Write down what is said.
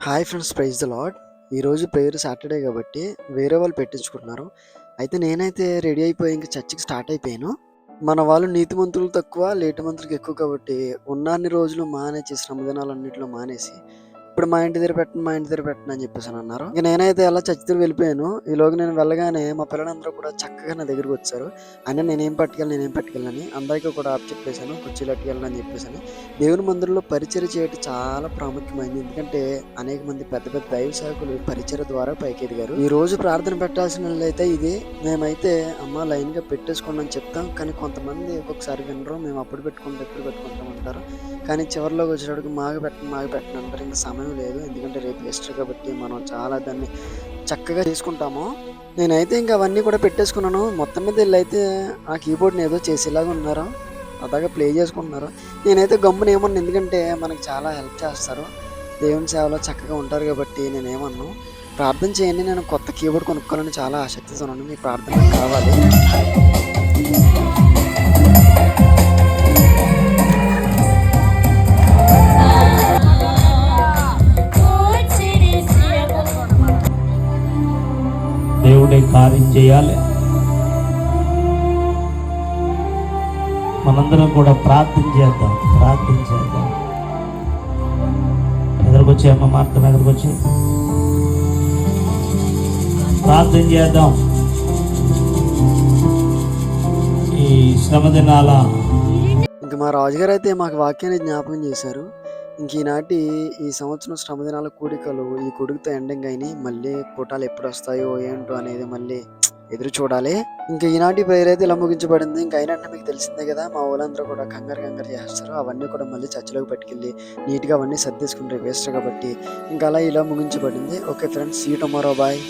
Hi friends, praise the Lord. ఈరోజు prayer Saturday కాబట్టి వేరే వాళ్ళు పెట్టించుకుంటున్నారు. అయితే నేనైతే రెడీ అయిపోయి ఇంక చర్చికి స్టార్ట్ అయిపోయాను. మన వాళ్ళు నీతిమంతులు తక్కువ, లేటిమంతులకు ఎక్కువ కాబట్టి ఉన్నన్ని రోజులు మానేసి శ్రమ దినాలన్నిటిలో మానేసి ఇప్పుడు మా ఇంటి దగ్గర పెట్టండి, మా ఇంటి దగ్గర పెట్టండి అని చెప్పేసి అన్నారు. ఇంక నేనైతే అలా చర్చి దగ్గర వెళ్ళిపోయాను. ఈలోగా నేను వెళ్ళగానే మా పిల్లలందరూ కూడా చక్కగా నా దగ్గరికి వచ్చారు. అయినా నేనేం పట్టుకెళ్ళని అందరికీ కూడా అప్ చెప్పేశాను, కుర్చీలు అట్టుకెళ్ళని అని చెప్పేసి. దేవుని మందిరంలో పరిచర్య చేయటం చాలా ప్రాముఖ్యమైంది. ఎందుకంటే అనేక మంది పెద్ద పెద్ద దైవ సేవకులు పరిచర్య ద్వారా పైకి ఎదిగారు. ఈ రోజు ప్రార్థన పెట్టాల్సిన అయితే ఇది మేమైతే అమ్మ లైన్ గా పెట్టేసుకోండి అని చెప్తాం. కానీ కొంతమంది ఒక్కొక్కసారి వినరు. మేము అప్పుడు పెట్టుకుంటాం, ఎప్పుడు పెట్టుకుంటాం అంటారు. కానీ చివరిలోకి వచ్చేటప్పటికి మాకు పెట్టండి అంటారు. ఇంకా సమయం లేదు, ఎందుకంటే రేపు ఈస్టర్ కాబట్టి మనం చాలా దాన్ని చక్కగా చేసుకుంటాము. నేనైతే ఇంకా అవన్నీ కూడా పెట్టేసుకున్నాను. మొత్తం మీద వీళ్ళైతే ఆ కీబోర్డ్ని ఏదో చేసేలాగా ఉన్నారు, అదాగా ప్లే చేసుకుంటున్నారు. నేనైతే గమ్మున ఏమన్నా, ఎందుకంటే మనకి చాలా హెల్ప్ చేస్తారు, దేవుని సేవలో చక్కగా ఉంటారు కాబట్టి నేనేమన్నాను, ప్రార్థన చేయండి, నేను కొత్త కీబోర్డ్ కొనుక్కోవాలని చాలా ఆసక్తితో ఉన్నాను, మీ ప్రార్థన కావాలి. దేవుడే కార్యం చేయాలి. మనందరం కూడా ప్రార్థన చేద్దాం. ఎదురుకొచ్చి అమ్మ మార్తం ఎదురుకొచ్చి ప్రార్థన చేద్దాం. ఈ శ్రమ దినాల ఇంక మా రాజుగారు అయితే మాకు వాక్యాన్ని జ్ఞాపకం చేశారు. ఇంక ఈనాటి ఈ సంవత్సరం శ్రమ దినాల కూడికలు ఈ కొడుకుతో ఎండింగ్ అయినాయి. మళ్ళీ కూటాలు ఎప్పుడు వస్తాయో ఏంటో అనేది మళ్ళీ ఎదురు చూడాలి. ఇంకా ఈనాటి ప్రేయర్ అయితే ఇలా ముగించబడింది. ఇంకా అయినా మీకు తెలిసిందే కదా, మా ఊళ్ళందరూ కూడా కంగారు చేస్తారు. అవన్నీ కూడా మళ్ళీ చర్చిలోకి పట్టుకెళ్ళి నీట్గా అవన్నీ సర్దేసుకుంటారు వేస్ట్ కాబట్టి. ఇంకా అలా ఇలా ముగించబడింది. Okay friends, see tomorrow, bye.